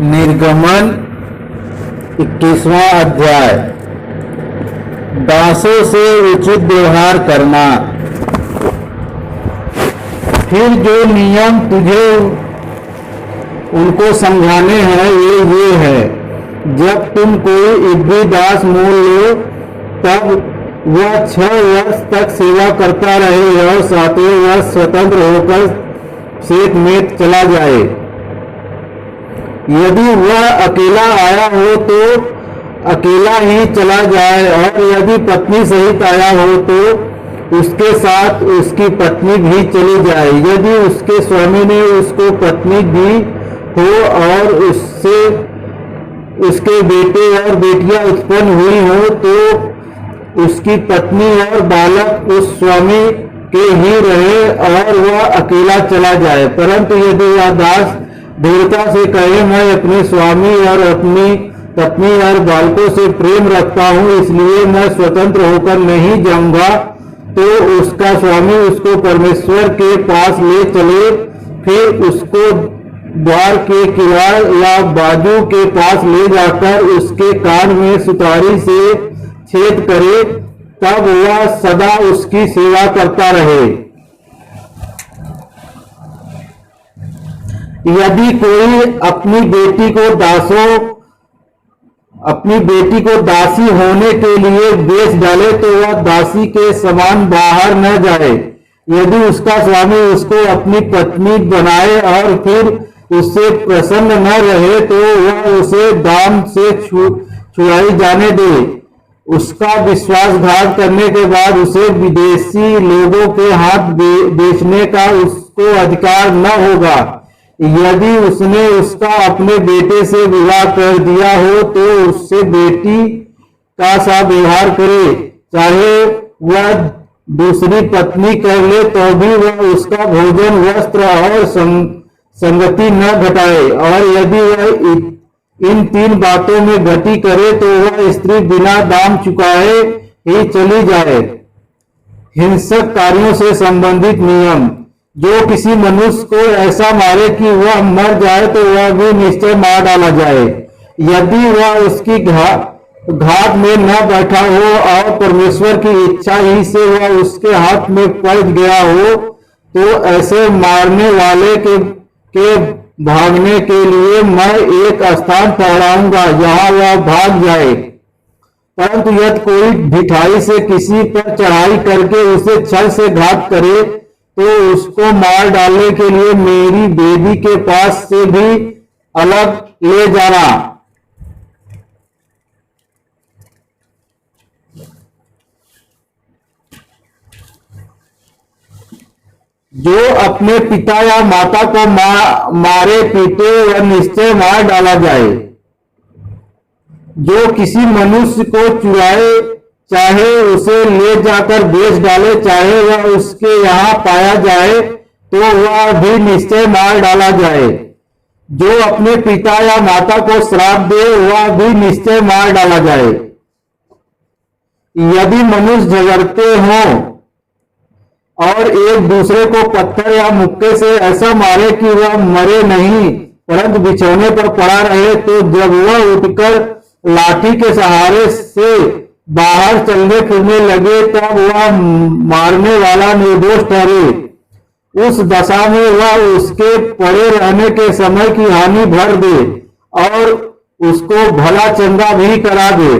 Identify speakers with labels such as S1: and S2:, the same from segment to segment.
S1: निर्गमन 21वां अध्याय। दासों से उचित व्यवहार करना। फिर जो नियम तुझे उनको समझाने हैं ये है, जब तुम कोई इब्री दास मोल लो तब वह 6 वर्ष तक सेवा करता रहे और 7वें वर्ष स्वतंत्र होकर शेत में चला जाए। यदि वह अकेला आया हो तो अकेला ही चला जाए, और यदि पत्नी सहित आया हो तो उसके साथ उसकी पत्नी भी चली जाए। यदि उसके स्वामी ने उसको पत्नी दी हो और उससे उसके बेटे और बेटियां उत्पन्न हुई हो तो उसकी पत्नी और बालक उस स्वामी के ही रहे और वह अकेला चला जाए। परंतु यदि वह दास दृढ़ता से कहे, मैं अपने स्वामी और अपनी पत्नी और बालकों से प्रेम रखता हूँ, इसलिए मैं स्वतंत्र होकर नहीं जाऊंगा, तो उसका स्वामी उसको परमेश्वर के पास ले चले। फिर उसको द्वार के किवाड़ या बाजू के पास ले जाकर उसके कान में सुतारी से छेद करे, तब वह सदा उसकी सेवा करता रहे। यदि कोई अपनी बेटी को दासी होने के लिए बेच डाले तो वह दासी के समान बाहर न जाए। यदि उसका स्वामी उसको अपनी पत्नी बनाए और फिर उससे प्रसन्न न रहे तो वह उसे दाम से छुड़ाई जाने दे। उसका विश्वासघात करने के बाद उसे विदेशी लोगों के हाथ बेचने का उसको अधिकार न होगा। यदि उसने उसका अपने बेटे से विवाह कर दिया हो तो उससे बेटी का सा व्यवहार करे, चाहे वह दूसरी पत्नी कर ले तो भी वह उसका भोजन, वस्त्र और संगति न घटाए। और यदि वह इन 3 बातों में गति करे तो वह स्त्री बिना दाम चुकाए ही चली जाए। हिंसक कार्यों से संबंधित नियम। जो किसी मनुष्य को ऐसा मारे कि वह मर जाए तो वह भी निश्चय मार डाला जाए। यदि वह उसकी घात में न बैठा हो और परमेश्वर की इच्छा ही से वह उसके हाथ में पड़ गया हो तो ऐसे मारने वाले के भागने के लिए मैं एक स्थान ठहराऊंगा जहां वह भाग जाए। परंतु यदि कोई ढिठाई से किसी पर चढ़ाई करके उसे छल से घात करे तो उसको मार डालने के लिए मेरी बेदी के पास से भी अलग ले जाना। जो अपने पिता या माता को मारे पीटे वह निश्चय मार डाला जाए। जो किसी मनुष्य को चुराए, चाहे उसे ले जाकर बेच डाले, चाहे वह उसके यहाँ पाया जाए तो वह भी निश्चय मार डाला जाए। जो अपने पिता या माता को श्राप दे वह भी निश्चय मार डाला जाए। यदि मनुष्य झगड़ते हों और एक दूसरे को पत्थर या मुक्के से ऐसा मारे कि वह मरे नहीं परंतु बिछौने पर पड़ा रहे, तो जब वह उठकर लाठी के सहारे से बाहर चलने फिरने लगे तब वह मारने वाला निर्दोष ठहरे। उस दशा में वह उसके पड़े रहने के समय की हानि भर दे और उसको भला चंगा भी करा दे।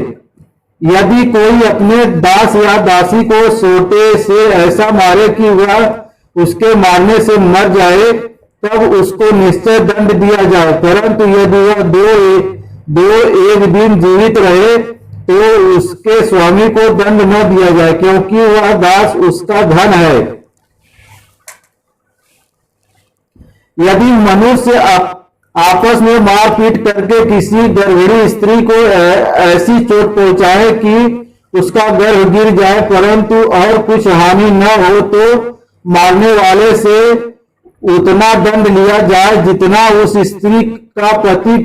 S1: यदि कोई अपने दास या दासी को सोटे से ऐसा मारे कि वह उसके मारने से मर जाए तब उसको निश्चय दंड दिया जाए। परंतु यदि वह दो एक दिन जीवित रहे तो उसके स्वामी को दंड न दिया जाए, क्योंकि वह दास उसका धन है। यदि मनुष्य आपस में मारपीट करके किसी गर्भिणी स्त्री को ऐसी चोट पहुंचाए कि उसका गर्भ गिर जाए परंतु और कुछ हानि न हो तो मारने वाले से उतना दंड लिया जाए जितना उस स्त्री का पति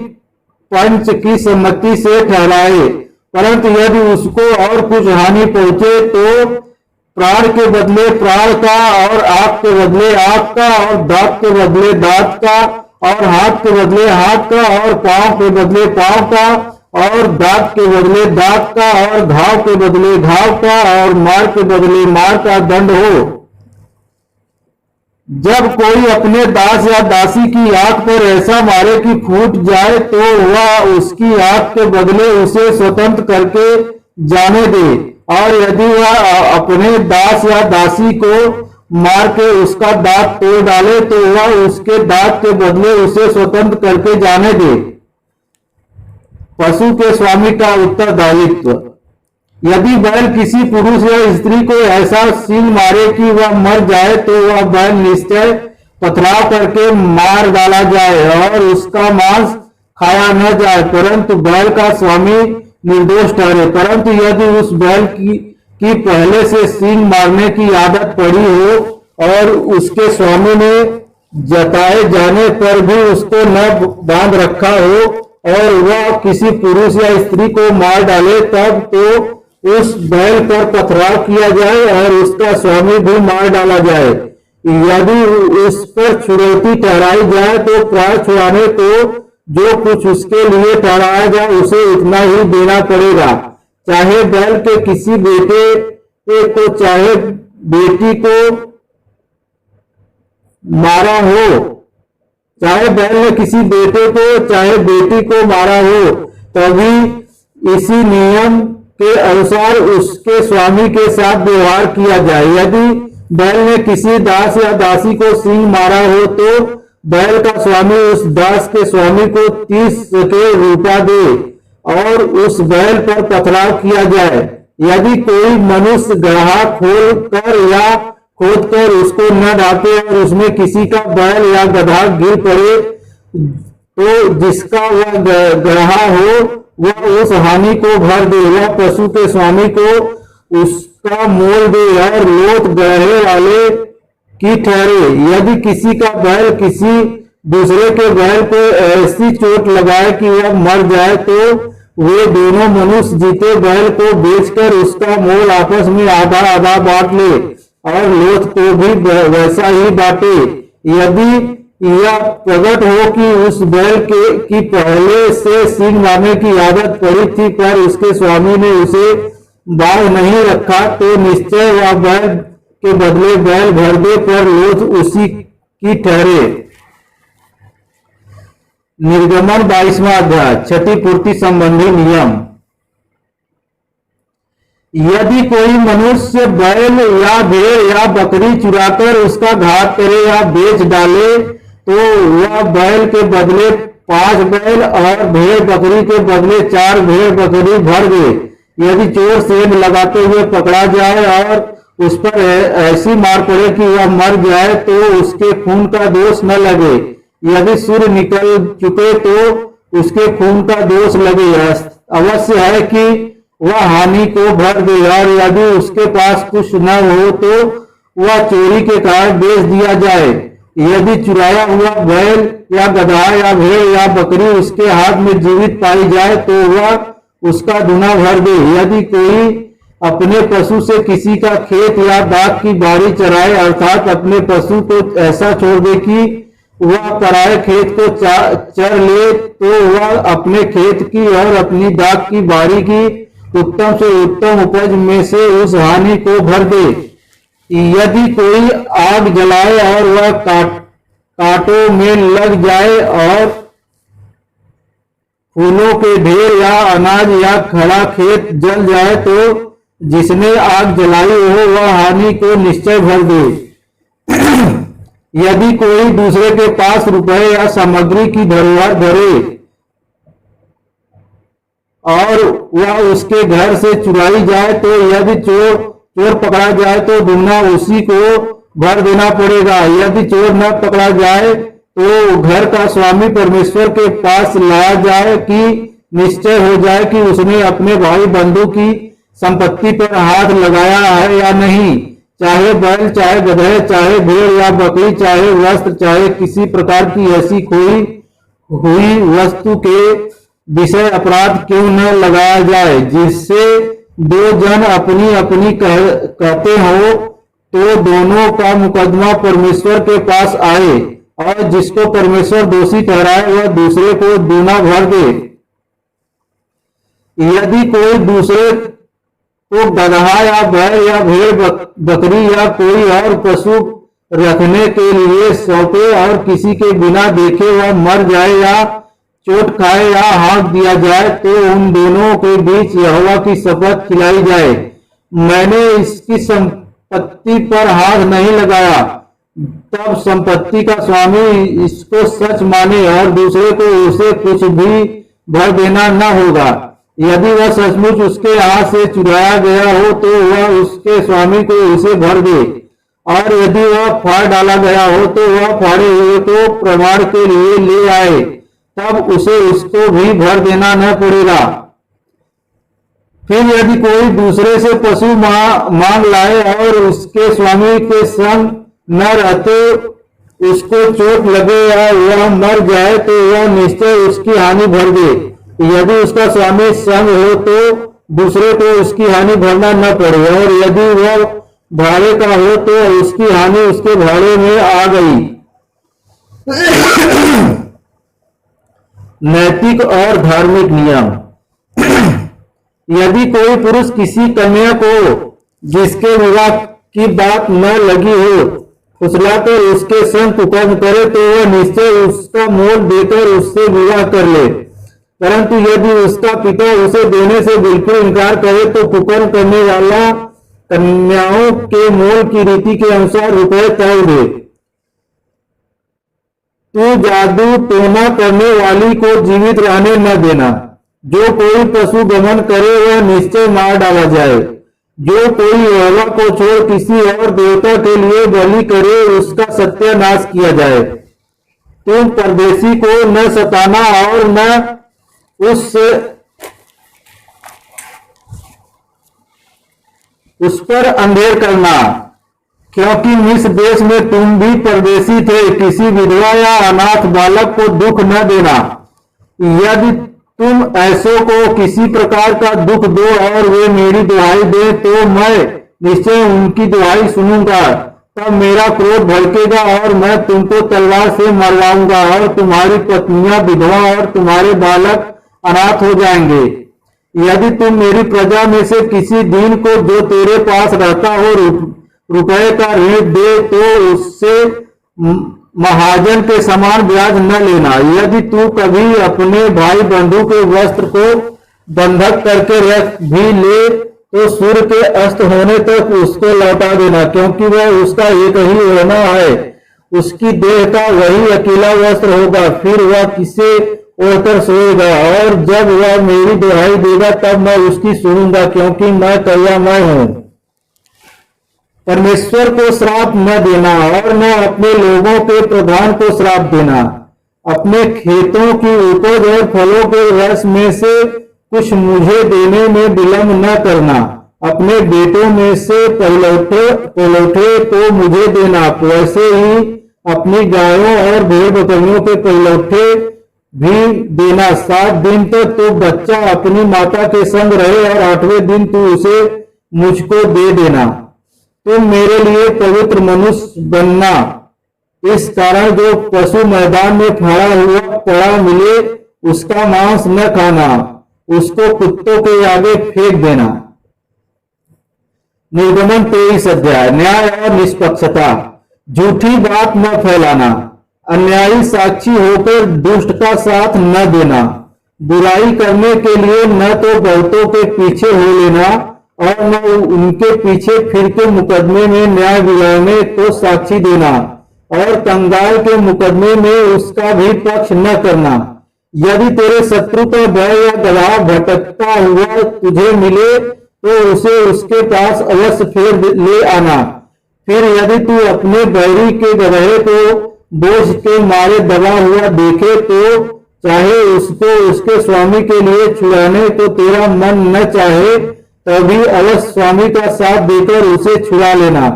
S1: पंच की सम्मति से ठहराए। परंतु यदि उसको और कुछ हानि पहुंचे तो प्राण के बदले प्राण का और आंख के बदले आंख का और दांत के बदले दांत का और हाथ के बदले हाथ का, और पांव के बदले पांव का, और दांत के बदले दांत का, और घाव के बदले घाव का, और मार के बदले मार का दंड हो। जब कोई अपने दास या दासी की आंख पर ऐसा मारे कि फूट जाए, तो वह उसकी आंख के बदले उसे स्वतंत्र करके जाने दे। और यदि वह अपने दास या दासी को मार के उसका दांत तोड़ डाले, तो वह उसके दांत के बदले उसे स्वतंत्र करके जाने दे। पशु के स्वामी का उत्तरदायित्व। यदि बैल किसी पुरुष या स्त्री को ऐसा सींग मारे कि वह मर जाए, तो वह बैल निश्चय पथराव करके मार डाला जाए और उसका मांस खाया न जाए, परंतु बैल का स्वामी निर्दोष ठहरे। परंतु यदि उस बैल की पहले से सींग मारने की आदत पड़ी हो और उसके स्वामी ने जताए जाने पर भी उसको न बांध रखा हो, और वह किसी पुरुष या स्त्री को मार डाले, तब तो उस बैल पर पथराव किया जाए और उसका स्वामी भी मार डाला जाए। यदि उस पर छुड़ौती ठहराई जाए, तो प्राण छुड़ाने को जो कुछ उसके लिए ठहराया जाए उसे इतना ही देना पड़ेगा, चाहे बैल के किसी बेटे को चाहे बेटी को मारा हो, चाहे बैल ने किसी बेटे को चाहे बेटी को मारा हो, तभी इसी नियम के अनुसार उसके स्वामी के साथ व्यवहार किया जाए। यदि बैल ने किसी दास या दासी को सींग मारा हो, तो बैल का स्वामी उस दास के स्वामी को 30 सके रुपया दे और उस बैल पर पथराव किया जाए। यदि कोई मनुष्य गड्ढा खोद कर उसको न ढांपे और उसमें किसी का बैल या गधा गिर पड़े, तो जिसका वह गड्ढा हो वह उस हानि को भर दे, वह पशु के स्वामी को उसका मोल दे और लोथ गड्ढे वाले की ठहरे। यदि किसी का बैल किसी दूसरे के बैल को ऐसी चोट लगाए कि वह मर जाए, तो वे दोनों मनुष्य जीते बैल को बेचकर उसका मोल आपस में आधा आधा बांट ले और लोथ को भी वैसा ही बांटे। यदि यह प्रकट हो कि उस बैल की पहले से सींग मारने की आदत पड़ी थी, पर उसके स्वामी ने उसे बांध नहीं रखा, तो निश्चय वह बैल के बदले बैल भर दे, पर लोथ उसी की ठहरे। निर्गमन 22वां अध्याय। क्षतिपूर्ति संबंधी नियम। यदि कोई मनुष्य बैल या भेड़ या बकरी चुराकर उसका घात करे या बेच डाले, तो वह बैल के बदले 5 बैल और भेड़ बकरी के बदले 4 भेड़ बकरी भर दे। यदि चोर सेंध लगाते हुए पकड़ा जाए और उस पर ऐसी मार पड़े कि वह मर जाए, तो उसके खून का दोष न लगे। यदि सूर्य निकल चुके तो उसके खून का दोष लगे। अवश्य है कि वह हानि को भर दे, और यदि उसके पास कुछ न हो तो वह चोरी के कारण बेच दिया जाए। यदि चुराया हुआ बैल या गधा या भेड़ या बकरी उसके हाथ में जीवित पाई जाए, तो वह उसका दुना भर दे। यदि कोई अपने पशु से किसी का खेत या दाख की बाड़ी चराए, अर्थात अपने पशु को ऐसा छोड़ दे कि वह पराये खेत को चर ले, तो वह अपने खेत की और अपनी दाख की बाड़ी की उत्तम से उत्तम उपज में से उस हानि को भर दे। यदि कोई आग जलाए और वह कांटों में लग जाए और फूलों के ढेर या अनाज या खड़ा खेत जल जाए, तो जिसने आग जलाई हो वह हानि को निश्चय भर दे। यदि कोई दूसरे के पास रुपए या सामग्री की धरोहर धरे और वह उसके घर से चुराई जाए, तो यदि चोर पकड़ा जाए तो दुगना उसी को भर देना पड़ेगा। यदि चोर न पकड़ा जाए तो घर का स्वामी परमेश्वर के पास लाया जाए कि निश्चय हो जाए कि उसने अपने भाई बंधु की संपत्ति पर हाथ लगाया है या नहीं। चाहे बैल, चाहे गधे, चाहे भेड़ या बकरी, चाहे वस्त्र, चाहे किसी प्रकार की ऐसी खोई हुई वस्तु के विषय अपराध क्यों न लगाया जाए। जिससे 2 जन अपनी अपनी कहते हो, तो दोनों का मुकदमा परमेश्वर के पास आए। और जिसको परमेश्वर दोषी ठहराए वह दूसरे को दूना भर दे। यदि कोई दूसरे को गदहा या बैल या भेड़ बकरी या कोई और पशु रखने के लिए सौंपे और किसी के बिना देखे वह मर जाए या चोट खाए या हाँक दिया जाए, तो उन दोनों के बीच यहोवा की शपथ खिलाई जाए, मैंने इसकी संपत्ति पर हाथ नहीं लगाया। तब संपत्ति का स्वामी इसको सच माने और दूसरे को उसे कुछ भी भर देना न होगा। यदि वह सचमुच उसके हाथ से चुराया गया हो तो वह उसके स्वामी को उसे भर दे, और यदि वह फाड़ डाला गया हो तो वह फाड़े हुए को प्रमाण के लिए ले आए, तब उसे उसको भी भर देना न पड़ेगा। फिर यदि कोई दूसरे से पशु मांग लाए और उसके स्वामी के संग न रहते उसको चोट लगे या वह मर जाए, तो वह निश्चय उसकी हानि भर दे। यदि उसका स्वामी संग हो तो दूसरे को उसकी हानि भरना न पड़े, और यदि वह भाड़े का हो तो उसकी हानि उसके भाड़े में आ गई। नैतिक और धार्मिक नियम। यदि कोई पुरुष किसी कन्या को जिसके विवाह की बात न लगी हो फुसलाकर उसके संग कुकर्म करे, तो वह निश्चय उसका मोल देकर उससे विवाह कर ले। परंतु यदि उसका पिता उसे देने से बिल्कुल इनकार करे तो कुकर्म करने वाला कन्याओं के मोल की रीति के अनुसार रुपये तय दे। तू जादू टोना करने वाली को जीवित रहने न देना। जो कोई पशु गमन करे वह निश्चय मार डाला जाए। जो कोई यहोवा को छोड़ किसी और देवता के लिए बलि करे उसका सत्यानाश किया जाए। तुम परदेशी को न सताना और न उस पर अंधेर करना, क्योंकि मिस्र देश में तुम भी परदेशी थे। किसी विधवा या अनाथ बालक को दुख न देना। यदि तुम ऐसों को किसी प्रकार का दुख दो और वे मेरी दुहाई दे, तो मैं निश्चय उनकी दुहाई सुनूंगा। तब मेरा क्रोध भड़केगा और मैं तुमको तलवार से मरवाऊंगा, और तुम्हारी पत्नियां विधवा और तुम्हारे बालक अनाथ हो जाएंगे। यदि तुम मेरी प्रजा में से किसी दीन को जो तेरे पास रहता हो रुपए का ऋण दे, तो उससे महाजन के समान ब्याज न लेना। यदि तू कभी अपने भाई बंधु के वस्त्र को बंधक करके रख भी ले, तो सूर्य के अस्त होने तक उसको लौटा देना, क्योंकि वह उसका एक ही ओढ़ना है। उसकी देह का वही अकेला वस्त्र होगा, फिर वह किसे ओढ़कर सोएगा। और जब वह मेरी दुहाई देगा तब मैं उसकी सुनूंगा, क्योंकि मैं करुणामय हूं। परमेश्वर को श्राप न देना और न अपने लोगों के प्रधान को श्राप देना। अपने खेतों की उपज और फलों के रस में से कुछ मुझे देने में विलंब न करना। अपने बेटों में से पहलौठे को मुझे देना। वैसे ही अपनी गायों और भेड़ बकरियों के पहलौठे भी देना। 7 दिन तक तो बच्चा अपनी माता के संग रहे और 8वें दिन तू उसे मुझको दे देना। तुम मेरे लिए पवित्र मनुष्य बनना। इस कारण जो पशु मैदान में फाड़ा हुआ पड़ा मिले उसका मांस न खाना, उसको कुत्तों के आगे फेंक देना। निर्गमन 23 अध्याय। न्याय और निष्पक्षता। झूठी बात न फैलाना। अन्यायी साक्षी होकर दुष्ट का साथ न देना। बुराई करने के लिए न तो बहुतों के पीछे हो लेना और न उनके पीछे फिर के मुकदमे में न्याय बिगाड़ने को साक्षी देना, और कंगाल के मुकदमे में उसका भी पक्ष न करना। यदि तेरे शत्रु का बैल या गदहा भटकता हुआ तुझे मिले तो उसे उसके पास अवश्य फेर ले आना। फिर यदि तू अपने बैरी के गदहे को बोझ के मारे दबा हुआ देखे तो चाहे उसको उसके स्वामी के लिए छुड़ाने को तेरा मन न चाहे, तभी अवश्य स्वामी का साथ देकर उसे छुड़ा लेना।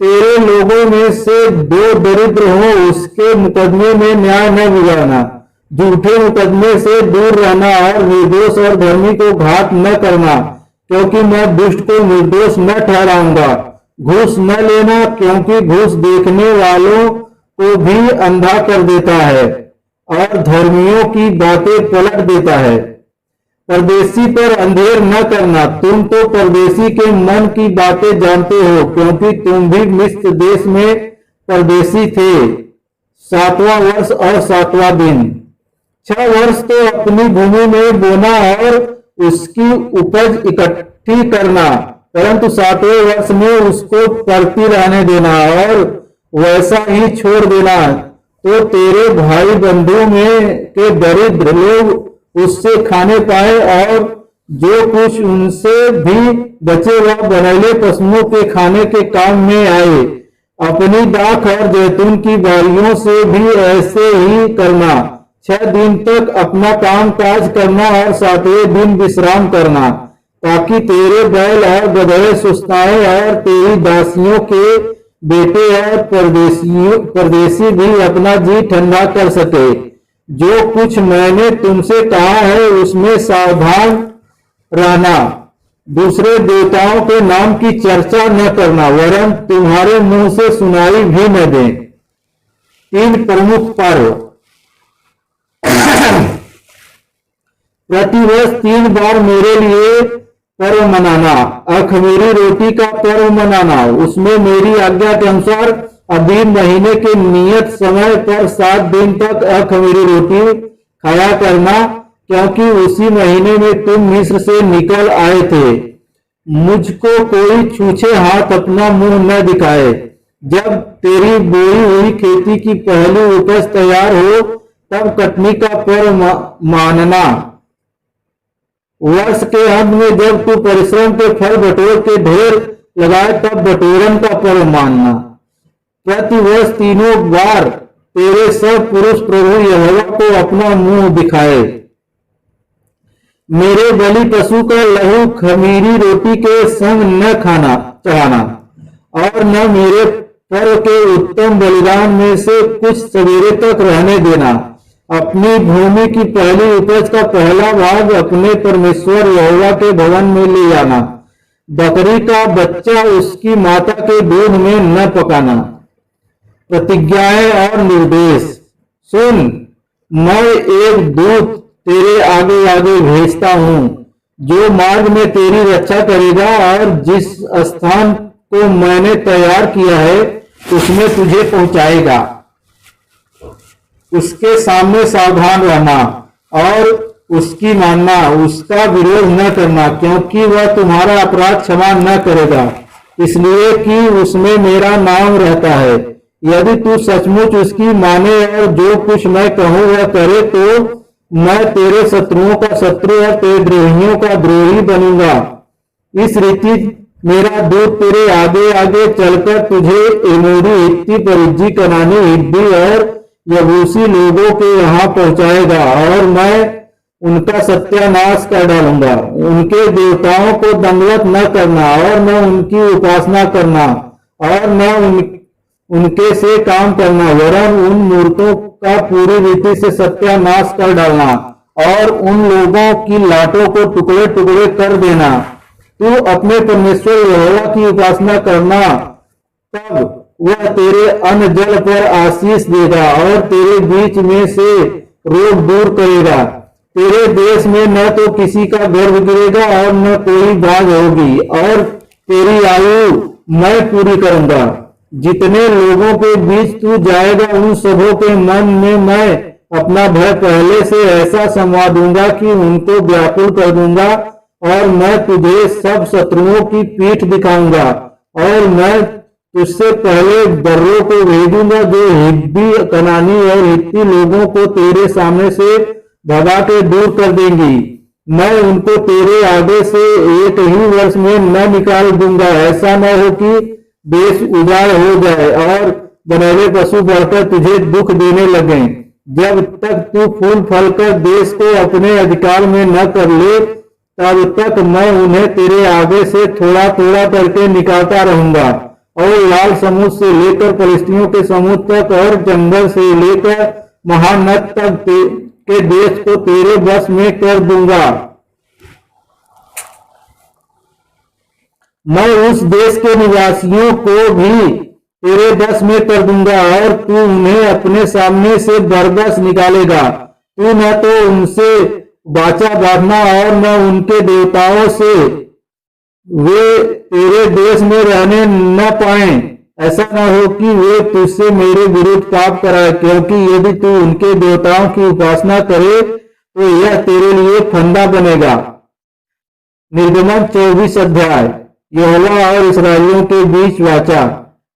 S1: तेरे लोगों में से 2 दरिद्र हो उसके मुकदमे में न्याय न बिगाड़ना। झूठे मुकदमे से दूर रहना और निर्दोष और धर्मी को घात न करना, क्योंकि मैं दुष्ट को निर्दोष न ठहराऊंगा। घूस न लेना, क्योंकि घूस देखने वालों को भी अंधा कर देता है और धर्मियों की बातें पलट देता है। परदेशी पर अंधेर न करना, तुम तो परदेशी के मन की बातें जानते हो, क्योंकि तुम भी मिस्र देश में परदेशी थे। 7वां वर्ष और 7वां दिन। 6 वर्ष तो अपनी भूमि में बोना और उसकी उपज इकट्ठी करना, परंतु 7वें वर्ष में उसको पड़ती रहने देना और वैसा ही छोड़ देना, तो तेरे भाई बंधु में के दरिद्र लोग उससे खाने पाए और जो कुछ उनसे भी बचे वह बनैले पशुओं के खाने के काम में आए। अपनी दाख और जैतून की बारियों से भी ऐसे ही करना। 6 दिन तक अपना काम काज करना और 7वें दिन विश्राम करना, ताकि तेरे बैल और गदहे सुस्ताएं और तेरी दासियों के बेटे और परदेशी भी अपना जी ठंडा कर सके। जो कुछ मैंने तुमसे कहा है उसमें सावधान रहना। दूसरे देवताओं के नाम की चर्चा न करना, वरन तुम्हारे मुंह से सुनाई भी न दें। 3 प्रमुख पर्व। प्रतिवर्ष 3 बार मेरे लिए पर्व मनाना। अखमीरी रोटी का पर्व मनाना, उसमें मेरी आज्ञा के अनुसार अबीब महीने के नियत समय पर 7 दिन तक अखमीरी रोटी खाया करना, क्योंकि उसी महीने में तुम मिस्र से निकल आए थे। मुझको कोई छूछे हाथ अपना मुंह न दिखाए। जब तेरी बोई हुई खेती की पहली उपज तैयार हो तब कटनी का पर्व मानना। वर्ष के अंत में जब तू परिश्रम के फल बटोर के ढेर लगाए तब बटोरन का पर्व मानना। प्रतिवर्ष 3 बार तेरे सब पुरुष प्रभु यहोवा को अपना मुंह दिखाए। मेरे बलि पशु का लहू खमीरी रोटी के संग न खाना चढ़ाना, और न मेरे पर्व के उत्तम बलिदान में से कुछ सवेरे तक रहने देना। अपनी भूमि की पहली उपज का पहला भाग अपने परमेश्वर यहोवा के भवन में ले आना। बकरी का बच्चा उसकी माता के दूध में न पकाना। प्रतिज्ञाएं और निर्देश। सुन, मैं एक दूत तेरे आगे आगे भेजता हूं, जो मार्ग में तेरी रक्षा करेगा और जिस स्थान को मैंने तैयार किया है उसमें तुझे पहुंचाएगा। उसके सामने सावधान रहना और उसकी मानना, उसका विरोध न करना, क्योंकि वह तुम्हारा अपराध क्षमा न करेगा, इसलिए कि उसमें मेरा नाम रहता है। यदि तू सचमुच उसकी माने और जो कुछ मैं कहूँ वह करे, तो मैं तेरे शत्रुओं का शत्रु और तेरे द्रोहियों का द्रोही बनूंगा। इस रीति मेरा दूत तेरे आगे आगे चलकर तुझे एमोरी, हित्ती, परिज्जी, कनानी, हिब्बी और यबूसी लोगों के यहाँ पहुंचाएगा, और मैं उनका सत्यानाश कर डालूंगा। उनके देवताओं को दंडवत न करना और न उनकी उपासना करना और न उनके से काम करना, वरन उन मूर्तों का पूरी रीति से सत्यानाश कर डालना और उन लोगों की लाटों को टुकड़े टुकड़े कर देना। तू अपने परमेश्वर यहोवा की उपासना करना, तब वह तेरे अन्न जल पर आशीष देगा और तेरे बीच में से रोग दूर करेगा। तेरे देश में न तो किसी का गर्भ गिरेगा और न कोई बाढ़ होगी, और तेरी आयु मैं पूरी करूंगा। जितने लोगों के बीच तू जाएगा उन सबों के मन में मैं अपना भय पहले से ऐसा समवा दूंगा कि उनको व्याकुल कर दूंगा, और मैं तुझे सब शत्रुओं की पीठ दिखाऊंगा। और मैं तुझसे पहले दर्रों को भेजूंगा जो हिब्बी, कनानी और हित्ती लोगों को तेरे सामने से भगा के दूर कर देंगी। मैं उनको तेरे आगे से एक ही वर्ष में न निकाल दूंगा। ऐसा न हो कि देश उजाड़ हो जाए और बनैले पशु बढ़कर तुझे दुख देने लगे। जब तक तू फूल फल कर देश को अपने अधिकार में न कर ले, तब तक मैं उन्हें तेरे आगे से थोड़ा थोड़ा करके निकालता रहूंगा, और लाल समुद्र से लेकर फलिस्तियों के समुद्र तक और जंगल से लेकर महानद तक के देश को तेरे बस में कर दूंगा। मैं उस देश के निवासियों को भी तेरे बस में कर दूंगा और तू उन्हें अपने सामने से बरबस निकालेगा। तू न तो उनसे वाचा बांधना और न उनके देवताओं से वे तेरे देश में रहने न पाए। ऐसा न हो कि वे तुझसे मेरे विरुद्ध पाप कराए, क्योंकि यदि तू उनके देवताओं की उपासना करे तो यह तेरे लिए फंदा बनेगा। निर्गमन 24 अध्याय। यहोवा और इस्राएलियों के बीच वाचा।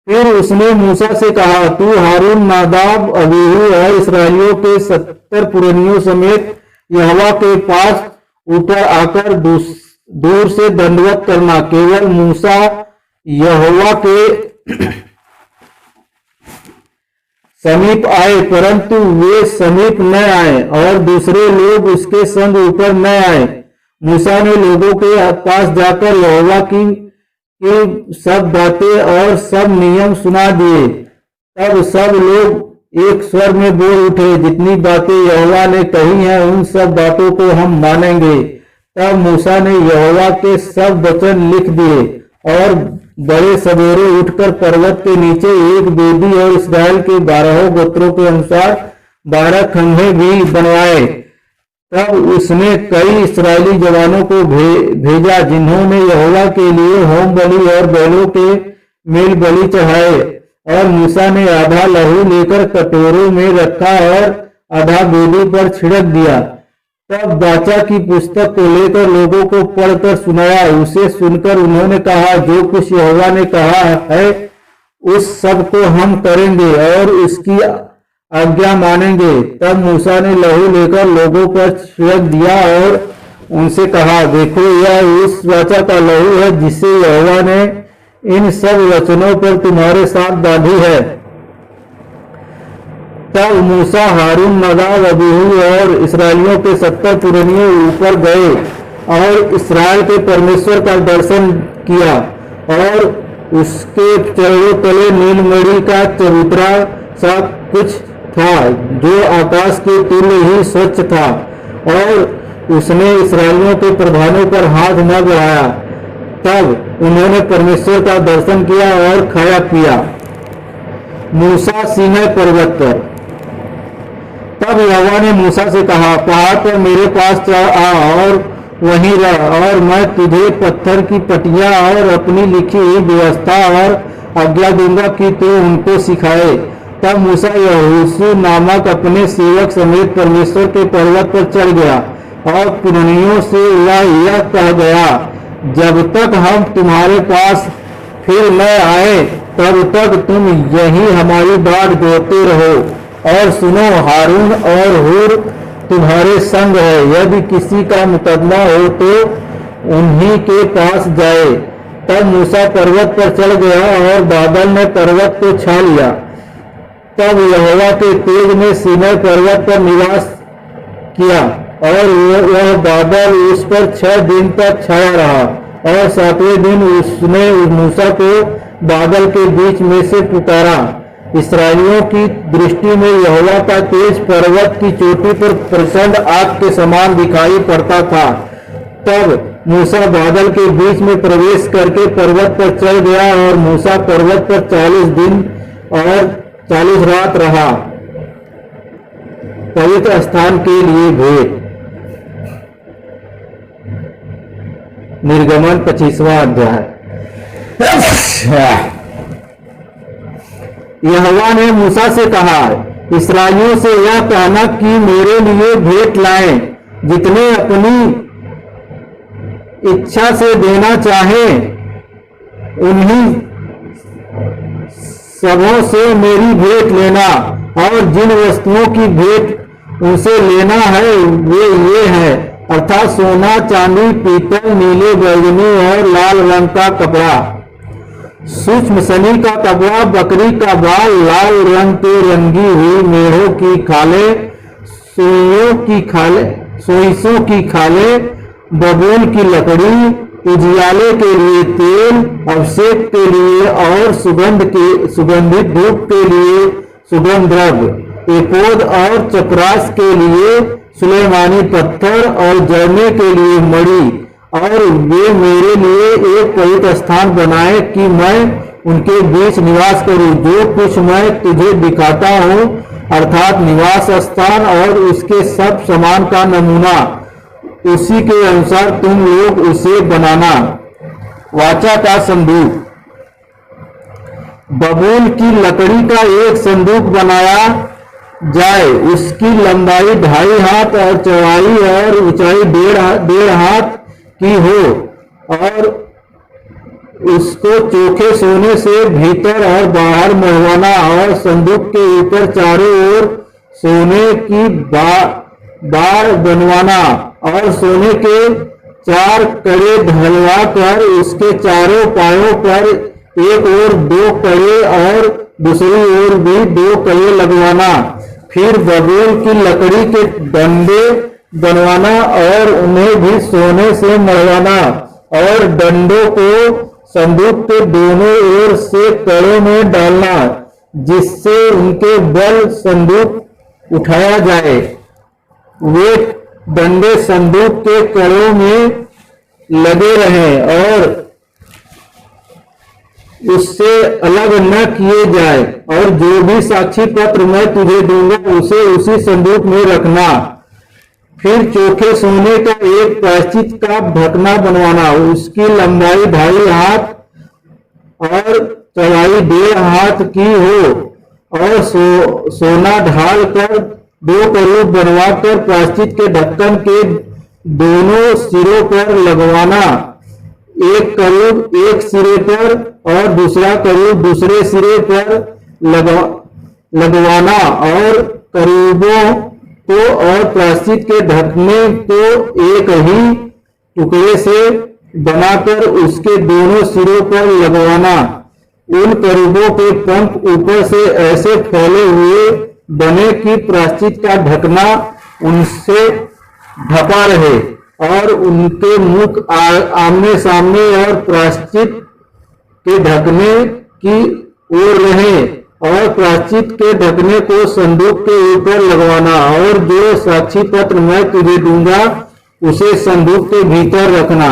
S1: फिर उसने मूसा से कहा, तू हारून, नादाब, अबीहू और इस्राएलियों के 70 पुरनियों समेत यहोवा के पास ऊपर आकर दूर से दंडवत करना। केवल मूसा यहोवा के समीप आए, परंतु वे समीप न आए और दूसरे लोग उसके संग ऊपर न आए। मूसा ने लोगों के पास जाकर यहोवा की सब बातें और सब नियम सुना दिए। तब सब लोग एक स्वर में बोल उठे, जितनी बातें यहोवा ने कही हैं उन सब बातों को हम मानेंगे। तब मूसा ने यहोवा के सब वचन लिख दिए और बड़े सवेरे उठकर पर्वत के नीचे एक वेदी और इस्राएल के 12 गोत्रों के अनुसार 12 खंभे भी बनवाए। तब उसने कई इस्राएली जवानों को भेजा, जिन्होंने यहोवा के लिए होम बलि और बैलों के मेल बलि चढ़ाए। और मूसा ने आधा लहू लेकर कटोरों में रखा और आधा वेदी पर छिड़क दिया। तब वाचा की पुस्तक को लेकर लोगों को पढ़कर सुनाया। उसे सुनकर उन्होंने कहा, जो कुछ यहोवा ने कहा है उस सब को हम करेंगे और उसकी आज्ञा मानेंगे। तब मूसा ने लहू लेकर लोगों पर छिड़क दिया और उनसे कहा, देखो यह उस वाचा का लहू है जिसे यहोवा ने इन सब वचनों पर तुम्हारे साथ बांधी है। तब मूसा, हारून, नादाब, अबीहू और इस्राएलियों के 70 पुरनियों ऊपर गए और इस्राएल के परमेश्वर का दर्शन किया। और उसके चारों तले नीलमणि का चबूतरा सा कुछ था, जो आकाश के तुल्य ही स्वच्छ था। और उसने इस्राएलियों के प्रधानों पर हाथ न बढ़ाया। तब उन्होंने परमेश्वर का दर्शन किया और खाया पिया। मूसा सीनै पर्वत पर। तब यहोवा ने मूसा से कहा, पहाड़ पर मेरे पास चढ़ आ और वहीं रह, और मैं तुझे पत्थर की पटियां और अपनी लिखी हुई व्यवस्था और आज्ञा दूंगा कि तू उनको सिखाए। तब मूसा यहोशू नामक अपने सेवक समेत परमेश्वर के पर्वत पर चढ़ गया और पुरनियों से यह कह गया, जब तक हम तुम्हारे पास फिर न आए तब तक तुम यही हमारी बाट जोते रहो। और सुनो, हारून और हूर तुम्हारे संग है। यदि किसी का मुकदमा हो तो उन्हीं के पास जाए। तब मूसा पर्वत पर चढ़ गया और बादल ने पर्वत को छा लिया। तब यहोवा के तेज ने सीनै पर्वत पर निवास किया और वह बादल उस पर 6 दिन तक छाया रहा। और 7वें दिन उसने मूसा को बादल के बीच में से पुकारा। इस्राएलियों की दृष्टि में यहोवा का तेज पर्वत की चोटी पर प्रचंड आग के समान दिखाई पड़ता था। तब मूसा बादल के बीच में प्रवेश करके पर्वत पर चढ़ गया और मूसा पर्वत पर 40 दिन और 40 रात रहा। पवित्र स्थान के लिए भेंट। निर्गमन 25वां अध्याय। यहोवा ने मूसा से कहा, इस्राएलियों से यह कहना कि मेरे लिए भेंट लाएं, जितने अपनी इच्छा से देना चाहें उन्हीं सबों से मेरी भेंट लेना। और जिन वस्तुओं की भेंट उनसे लेना है वे ये है, अर्थात सोना, चांदी, पीतल, नीले, बैगनी और लाल रंग का कपड़ा, सूक्ष्म सनी का कपड़ा, बकरी का बाल, लाल रंग के रंगी हुई मेढ़ों की खालें, सोइसों की खालें, बबूल की लकड़ी, उजियाले के लिए तेल, अभिषेक के लिए और सुगंधित धूप के लिए सुगंध द्रव्य, एपोद और चपरास के लिए सुलेमानी पत्थर और जड़ने के लिए मणि। और वे मेरे लिए एक पवित्र स्थान बनाए कि मैं उनके बीच निवास करूं। जो कुछ मैं तुझे दिखाता हूं, अर्थात निवास स्थान और उसके सब सामान का नमूना, उसी के अनुसार तुम लोग उसे बनाना। वाचा का संदूक। बबूल की लकड़ी का एक संदूक बनाया जाए। उसकी लंबाई 2.5 हाथ और चौड़ाई और ऊंचाई 1.5 हाथ की हो और उसको चोखे सोने से भीतर और बाहर मढ़वाना और संदूक के ऊपर चारों ओर सोने की बाड़ बनवाना और सोने के 4 कड़े ढलवा कर उसके चारों पायों पर एक ओर 2 कड़े और दूसरी ओर भी 2 कड़े लगवाना। फिर बबूल की लकड़ी के डंडे बनवाना और उन्हें भी सोने से मढ़वाना और डंडों को संदूक के दोनों ओर से कड़ों में डालना, जिससे उनके बल संदूक उठाया जाए। वे डंडे संदूक के कड़ों में लगे रहें और उससे अलग न किए जाए, और जो भी साक्षी पत्र मैं तुझे दूंगा उसे उसी संदूक में रखना। फिर चोखे सोने का एक प्रायश्चित का ढकना बनवाना। उसकी लंबाई 2.5 हाथ और चौड़ाई 1.5 हाथ की हो और सोना ढाल कर 2 करूब बनवाकर प्रायश्चित के ढक्कन के दोनों सिरों पर लगवाना। एक करूब एक सिरे पर और दूसरा करूब दूसरे सिरे पर लगवाना और करूबों को और प्रायश्चित के ढकने को एक ही टुकड़े से बनाकर उसके दोनों सिरों पर लगवाना। उन करूबों के पंख ऊपर से ऐसे फैले हुए बने कि प्रायश्चित का ढकना उनसे ढका रहे और उनके मुख आमने सामने और प्रायश्चित के ढकने की ओर रहे और प्रायश्चित के ढकने को संदूक के ऊपर लगवाना। और जो साक्षी पत्र मैं तुझे दूंगा उसे संदूक के भीतर रखना।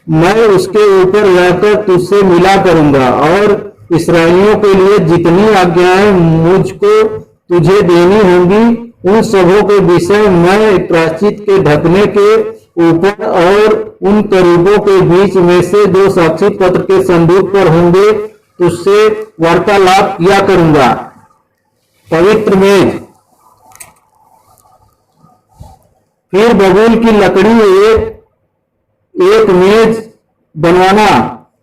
S1: मैं उसके ऊपर रहकर तुझसे मिला करूंगा और इस्राएलियों के लिए जितनी आज्ञाएं मुझको तुझे देनी होंगी उन सबों के विषय मैं प्रायश्चित के ढकने के ऊपर और उन करूबों के बीच में से जो साक्षी पत्र के संदूक पर होंगे तुझसे वार्तालाप किया करूंगा। पवित्र मेज। फिर बबूल की लकड़ी एक मेज बनवाना।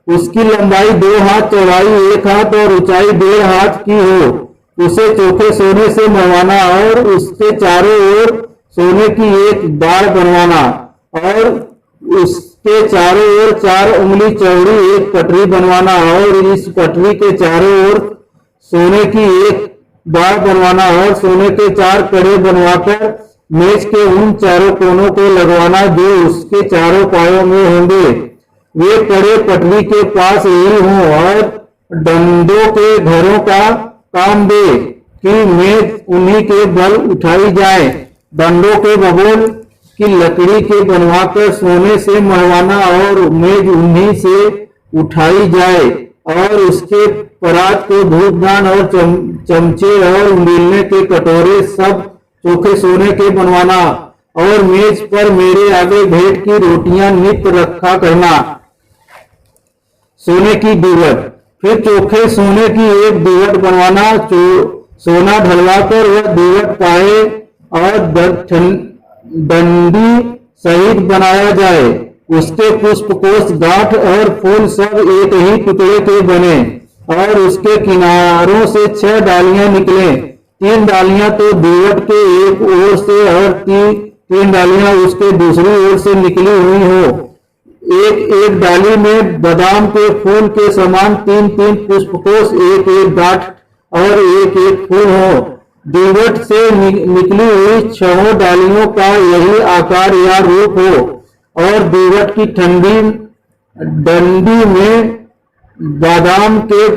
S1: उसकी लंबाई 2 हाथ, चौड़ाई 1 हाथ और ऊंचाई 1.5 हाथ की हो। उसे चोखे सोने से मढ़वाना और उसके चारों ओर सोने की एक बाड़ बनवाना और उसके चारों ओर 4 उंगली चौड़ी एक पटरी बनवाना और इस पटरी के चारों ओर सोने की एक बाड़ बनवाना और सोने के 4 कड़े बनवाकर मेज के उन चारों कोनों को लगवाना जो उसके चारों पायों में होंगे। वे कड़े पटरी के पास ही हों और डंडों के घरों का काम दे कि मेज उन्हीं के बल उठाई जाए। डंडों के बबूल की लकड़ी के बनवाकर सोने से मढ़वाना और मेज उन्हीं से उठाई जाए और उसके परात के धूपदान और चमचे और मिलने के कटोरे सब चोखे सोने के बनवाना और मेज पर मेरे आगे भेंट की रोटियां नित्य रखा करना। सोने की दीवट। फिर चोखे सोने की एक दीवट बनवाना। सोना ढलवाकर वह दीवट पाए और डंडी सहित बनाया जाए। उसके पुष्पकोश, गांठ और फूल सब एक ही टुकड़े के बने और उसके किनारों से 6 डालियां निकले। 3 डालियां तो दीवट के एक ओर से और 3 डालियां उसके दूसरी ओर से निकली हुई हो। एक डाली में बादाम के फूल के समान 3 पुष्पकोश, एक गांठ और एक फूल हो। दीवट से निकली हुई 6 डालियों का यही आकार या रूप हो और दीवट की ठंडी डंडी में बादाम के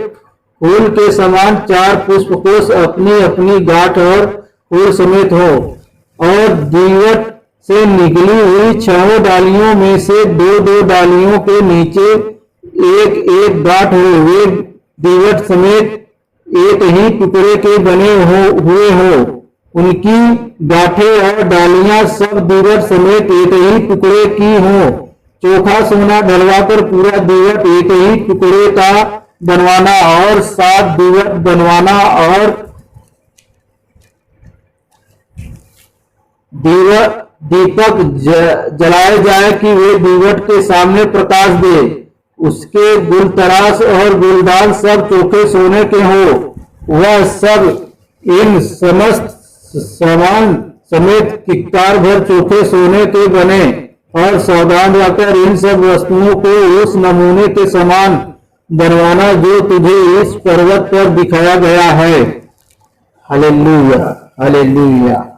S1: फूल के समान 4 पुष्पकोश अपनी अपनी गांठ और फूल समेत हो और दीवट से निकली हुई 6 डालियों में से 2 डालियों के नीचे एक गांठ हो। वे दीवट समेत एक ही टुकड़े के बने हुए हो। उनकी गांठें और डालियां सब दीवट समेत एक ही टुकड़े की हो। चोखा सोना ढलवाकर पूरा दीवट एक ही टुकड़े का बनवाना और 7 दीवट बनवाना और दीपक जलाए जाए कि वे दीवट के सामने प्रकाश दे। उसके गुलतराश और गुलदान सब चोखे सोने के हो। वह सब इन समस्त सामान समेत किक्कार भर चोखे सोने के बने और सावधान रहकर इन सब वस्तुओं को उस नमूने के समान बनवाना जो तुझे इस पर्वत पर दिखाया गया है। Hallelujah, hallelujah.